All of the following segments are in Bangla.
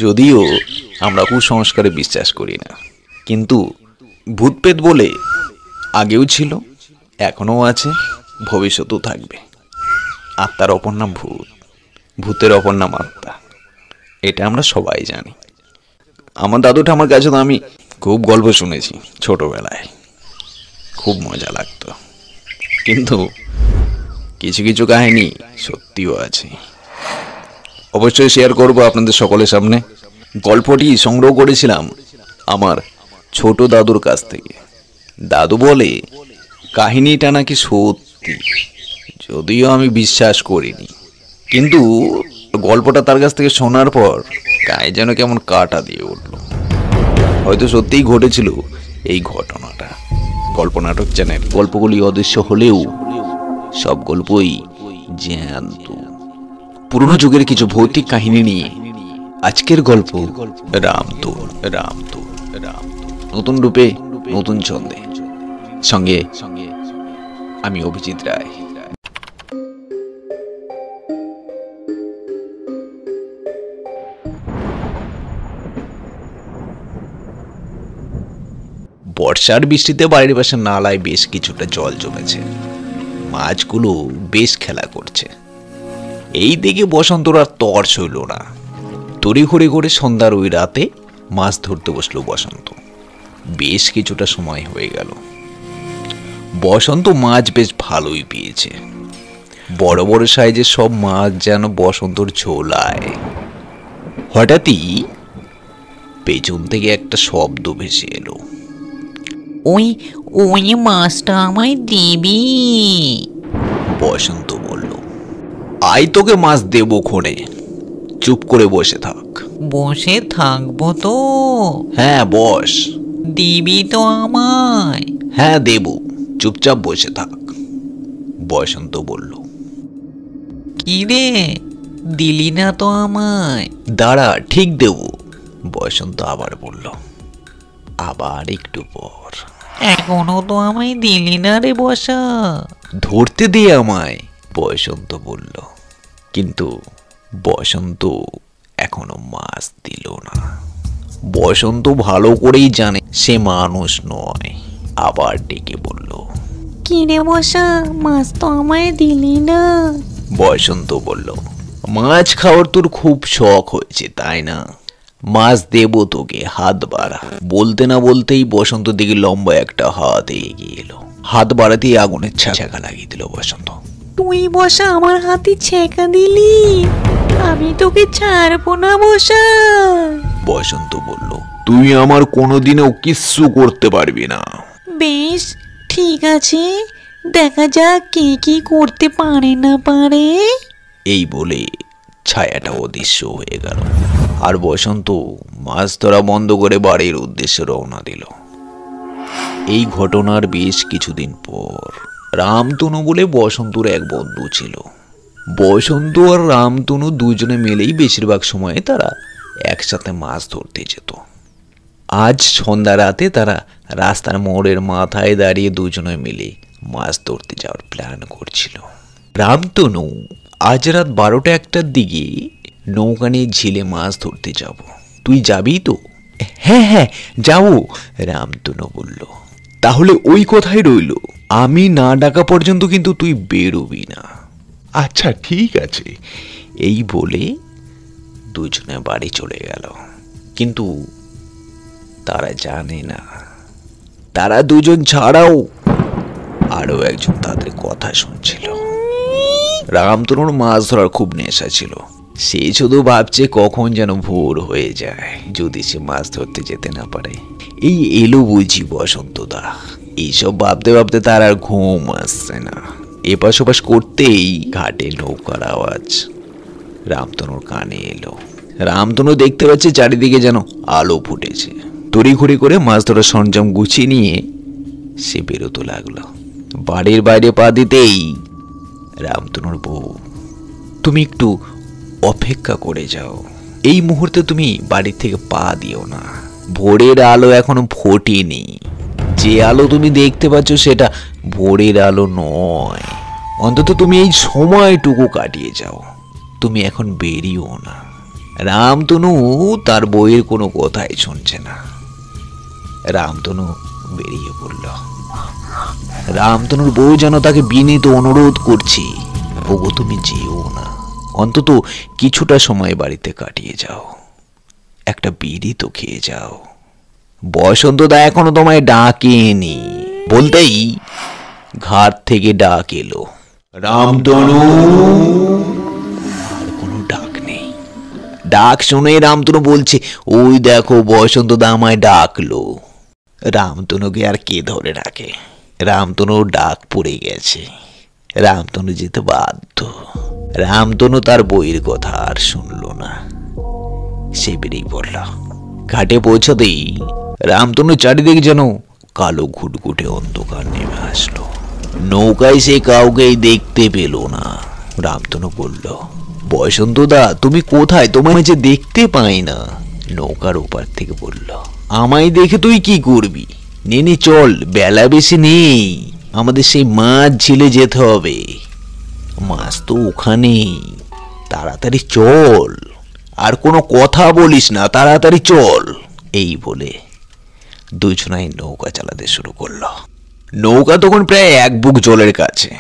যদিও আমরা কুসংস্কারে বিশ্বাস করি না, কিন্তু ভূতপ্রেত বলে আগেও ছিল, এখনও আছে, ভবিষ্যতেও থাকবে। আত্মার অপর নাম ভূত, ভূতের অপর নাম আত্মা, এটা আমরা সবাই জানি। আমার দাদু ঠামার কাছে তো আমি খুব গল্প শুনেছি ছোটবেলায়, খুব মজা লাগতো। কিন্তু কিছু কিছু কাহিনী সত্যিও আছে, অবশ্যই শেয়ার করব আপনাদের সকলের সামনে। গল্পটি সংগ্রহ করেছিলাম আমার ছোট দাদুর কাছ থেকে। দাদু বলে কাহিনীটা নাকি সত্যি, যদিও আমি বিশ্বাস করিনি, কিন্তু গল্পটা তার কাছ থেকে শোনার পর গায়ে যেন কেমন কাটা দিয়ে উঠল। হয়তো সত্যিই ঘটেছিল এই ঘটনাটা। গল্প নাটক চ্যানেল, গল্পগুলি অদৃশ্য হলেও সব গল্পই জ্যান্ত। পুরনো যুগের কিছু ভৌতিক কাহিনী নিয়ে আজকের গল্প রামতুন। নতুন রূপে, নতুন ছন্দে, সঙ্গে আমি অভিজিৎ রায়। বর্ষার বৃষ্টিতে বাড়ির পাশে নালায় বেশ কিছুটা জল জমেছে, মাছগুলো বেশ খেলা করছে। এই দিকে বসন্তর আর তর সইল না, তড়িঘড়ি করে সন্ধ্যার ওই রাতে মাছ ধরতে বসলো বসন্ত। বেশ কিছুটা সময় হয়ে গেল। বসন্ত মাছ বেশ ভালোই পেয়েছে। বড় বড় সাইজের সব মাছ যেন বসন্তর ঝোলায়। হঠাৎই পেছন থেকে একটা শব্দ ভেসে এলো। ওই ওই মাছটা আমায় দিবি? বসন্ত বলল, আই তোকে মাছ দেবো ক্ষণে, চুপ করে বসে থাক। বসে থাকবো তো? হ্যাঁ বস। দিবি তো আমায়? হ্যাঁ দেব, চুপচাপ বসে থাক। বসন্ত বলল। কি রে, দিলি না তো আমায়? দাঁড়া, ঠিক দেব। বসন্ত আবার বলল। আবার একটু পর, এখনো তো আমায় দিলি না রে বসা। ধরতে দে আমায়, বসন্ত বলল। কিন্তু বসন্ত এখনো মাছ দিল না। বসন্ত ভালো করেই জানে সে মানুষ নয়। আবার ডেকে বলল, কি রে বসা, মাছ তো আমায় দিলি না? বসন্ত বলল, মাছ খাওয়ার তোর খুব শখ হয়েছে তাই না? মাছ দেব তোকে, হাত বাড়া। বলতে না বলতেই বসন্ত দিকে লম্বা একটা হাত এগিয়ে এলো। হাত বাড়াতেই আগুনের ছ্যাঁকা লাগিয়ে দিল বসন্ত। তুই বসা আমার হাতে ছেঁকা দিলি, আমি তোকে ছাড়বো না বসা। বসন্ত বলল, তুই আমার কোনোদিনও কিচ্ছু করতে পারবি না। বেশ ঠিক আছে, দেখা যাক কে কি করতে পারে না পারে। এই বলে ছায়াটা অদৃশ্য হয়ে গেল, আর বসন্ত মাছ ধরা বন্ধ করে বাড়ির উদ্দেশ্যে রওনা দিল। এই ঘটনার বেশ কিছুদিন পর রামতনু বলে বসন্তর এক বন্ধু ছিল। বসন্ত আর রামতনু দুজনে মিলেই বেশিরভাগ সময়ে তারা একসাথে মাছ ধরতে যেত। আজ সন্ধ্যা রাতে তারা রাস্তার মোড়ের মাথায় দাঁড়িয়ে দুজনে মিলে মাছ ধরতে যাওয়ার প্ল্যান করছিল। রামতনু আজ রাত 12টা-1টার দিকে নৌকা নিয়ে ঝিলে মাছ ধরতে যাব, তুই যাবি তো? হ্যাঁ হ্যাঁ যাবো, রামতনু বলল। তাহলে ওই কথাই রইল, আমি না ডাকা পর্যন্ত কিন্তু তুই বেরোবি না। আচ্ছা ঠিক আছে। এই বলে দুজনে বাড়ি চলে গেল। কিন্তু তারা জানে না, তারা দুজন ছাড়াও আরো একজন তাদের কথা শুনছিল। রামতনুর মাছ ধরার খুব নেশা ছিল। সে শুধু ভাবছে কখন যেন ভোর হয়ে যায়, যদি সে মাছ ধরতে যেতে না পারে। এই এলো বুঝি বসন্তদা। এইসব ভাবতে ভাবতে তার আর ঘুম আসছে না। এপাশ ওপাশ করতেই ঘাটে নৌকার আওয়াজ রামতনুর কানে এলো। রামতনু দেখতে পাচ্ছে চারিদিকে যেন আলো ফুটেছে। তড়িঘড়ি করে মাছ ধরার সরঞ্জাম গুছিয়ে নিয়ে সে বেরোতে লাগলো। বাড়ির বাইরে পা দিতেই রামতনুর বউ, তুমি একটু অপেক্ষা করে যাও, এই মুহূর্তে তুমি বাড়ি থেকে পা দিও না। ভোরের আলো এখনো ফোটেনি। যে আলো তুমি দেখতে পাচ্ছ সেটা ভোরের আলো নয়। অন্তত তুমি এই সময়টুকু কাটিয়ে যাও, তুমি এখন বেরিও না। রামতনু তার বইয়ের কোনো কথাই শুনছে না। রামতনু বেরিয়ে পড়ল। রামতনুর বউ যেন তাকে বিনীত অনুরোধ করছি, ওগো তুমি যেও না, অন্তত কিছুটা সময় বাড়িতে কাটিয়ে যাও, একটা বিড়ি তো খেয়ে যাও। বসন্তদা এখনো তোমায় ডাকেনি বলতেই ঘাট থেকে ডাক এলো, রামতনু। আর কোনো ডাক নেই। ডাক শুনে রামতনু বলছে, ওই দেখো বসন্তদা আমায় ডাকলো। রামতনুকে আর কে ধরে রাখে? রামতনুর ডাক পড়ে গেছে। রামতনু যেতে বাধ্য। রামতনু তার বইয়ের কথা আর শুনল না, সে বেরিয়ে পড়ল। ঘাটে পৌঁছাতেই রামতনু চারিদিক যেন কালো ঘুটঘুটে অন্ধকার নেমে আসলো। নৌকায় সে কাউকেই দেখতে পেল না। রামতনু বলল, বসন্তদা তুমি কোথায়? তোমায় যে দেখতে পাই না। নৌকার ওপার থেকে বলল, আমায় দেখে তুই কি করবি? নে চল, বেলা বেশি নেই, আমাদের সেই মাছ ঝিলে যেতে হবে। মাছ তো ওখানেই, তাড়াতাড়ি চল, আর কোনো কথা বলিস না, তাড়াতাড়ি চল। এই বলে দুজনাই নৌকা চালাতে শুরু করলো। নৌকা তখন প্রায় এক বুক জলের কাছে।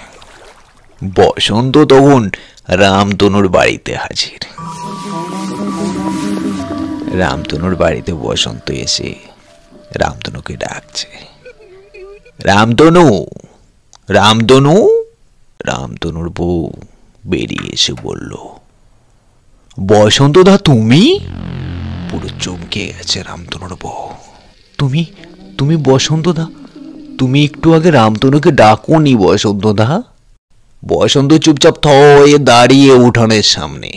বসন্ত তখন রামতনুর বাড়িতে হাজির। রামতনুর বাড়িতে বসন্ত এসে রামতনুকে ডাকছে, রামতনু, রামতনু। রামতনুর বউ বেরিয়ে এসে বলল, বসন্তদা তুমি? পুরো চমকে গেছে রামতনুর বউ। তুমি তুমি বসন্তদা? তুমি একটু আগে রামতনুকে ডাকোনি বসন্তদা? বসন্ত চুপচাপ থয়ে দাঁড়িয়ে উঠানের সামনে।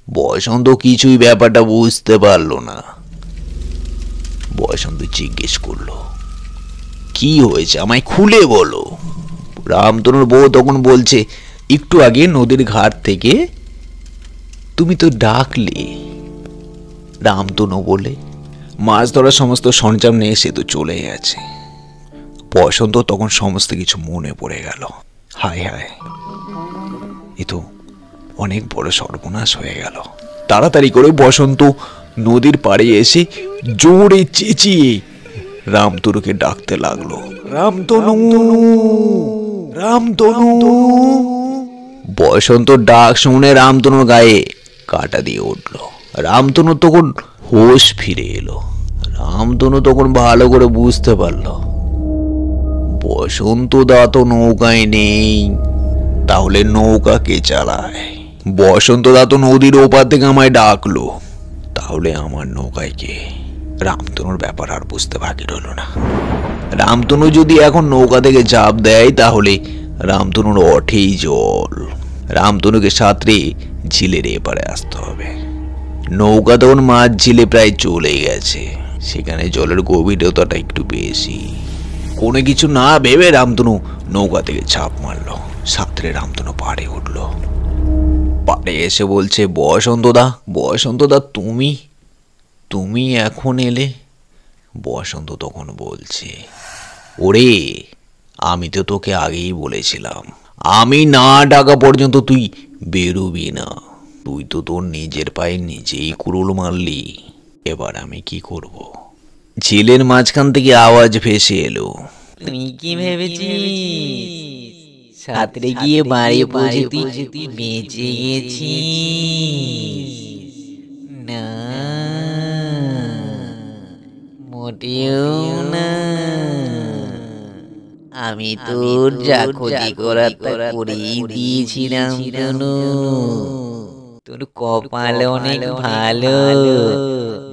বসন্ত কিছুই ব্যাপারটা বুঝতে পারল না। বসন্ত জিজ্ঞেস করলো, কি হয়েছে, আমায় খুলে বলো। রামতনুর বউ তখন বলছে, একটু আগে নদীর ঘাট থেকে তুমি তো ডাকলে। রামতনু বলে, মাছ ধরার সমস্ত সরঞ্জাম নিয়ে সে তো চলে গেছে। বসন্ত তখন সমস্ত কিছু মনে পড়ে গেল। হায় হায়, এ তো অনেক বড় সর্বনাশ হয়ে গেল। তাড়াতাড়ি করে বসন্ত নদীর পাড়ে এসে জোরে চেঁচিয়ে রামতনুকে ডাকতে লাগলো, রামতনু, রামতনু। বসন্ত ডাক শুনে রামতনুর গায়ে কাঁটা দিয়ে উঠল। রামতনু তখন হোশ ফিরে এলো। রামতনু তখন ভালো করে বুঝতে পারল বসন্ত দা তো নৌকায় নেই, তাহলে নৌকা কে চালায়? বসন্ত দা তো নদীর ওপার থেকে আমায় ডাকলো, তাহলে আমার নৌকায় কে? রামতনুর ব্যাপার আর বুঝতে বাকি রইল না। রামতনু যদি এখন নৌকা থেকে ঝাঁপ দেয় তাহলে রামতনুর ওঠেই জল। রামতনুকে সাঁতরে ঝিলের এপারে আসতে হবে। নৌকা তখন মাছ ঝিলে প্রায় চলে গেছে, সেখানে জলের গভীরতাটা একটু বেশি। কোনো কিছু না ভেবে রামতনু নৌকা থেকে ঝাঁপ মারল। সাঁতরে রামতনু পাড়ে উঠল। পাড়ে এসে বলছে, বসন্তদা, বসন্তদা তুমি তুমি এখন এলে? বসন্ত তখন বলছে, ওরে আমি তো তোকে আগেই বলেছিলাম, আমি না ডাকা পর্যন্ত তুই বেরোবি না। তুই তো তোর নিজের পায়ে নিজেই কুড়ুল মারলি, এবার আমি কি করব? ঝিলের মাঝখান থেকে আওয়াজ ভেসে এলো, তুই কি ভেবেছিস সাঁতরে গিয়ে বাড়ি পৌঁছে তুই বেঁচে গেছিস? না, মোটেও না। আমি তোর যা ক্ষতি করার তা করেই দিয়েছিলাম। তোর কপাল অনেক ভালো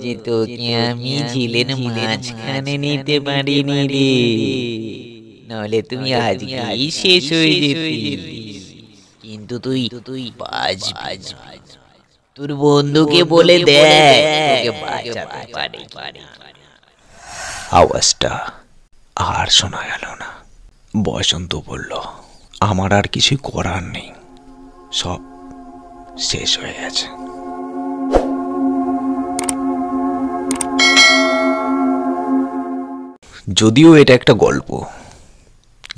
যে তোকে আমি ঝিলের মাঝখানে নিতে পারিনি রে, নইলে তুমি আজকেই শেষ হয়ে যেতি। কিন্তু তুই বাঁচবি। তোর বন্ধুকে বলে দেখ তোকে বাঁচাতে পারে কিনা। আওয়াজটা আর শোনা গেল না। বসন্ত বলল, আমার আর কিছুই করার নেই, সব শেষ হয়ে গেছে। যদিও এটা একটা গল্প,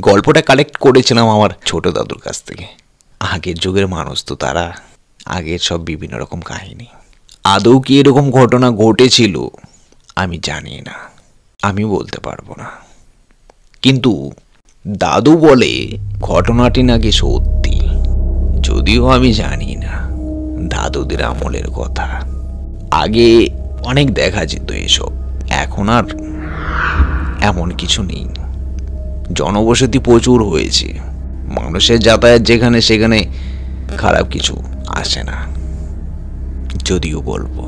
গল্পটা কালেক্ট করেছিলাম আমার ছোট দাদুর কাছ থেকে। আগের যুগের মানুষ তো তারা, আগের সব বিভিন্ন রকম কাহিনী। আদৌ কি এরকম ঘটনা ঘটেছিল আমি জানি না, আমি বলতে পারবো না। কিন্তু দাদু বলে ঘটনাটি নাকি সত্যি, যদিও আমি জানি না দাদুদের আমলের কথা। আগে অনেক দেখা যেত এসব, এখন আর এমন কিছু নেই। জনবসতি প্রচুর হয়েছে, মানুষের যাতায়াত যেখানে সেখানে খারাপ কিছু আসে না। যদিও বলবো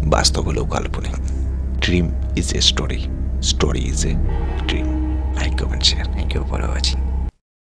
বাস্তব হলেও কাল্পনিক। Dream is a story, story is a dream. Like, comment, share. Thank you for watching.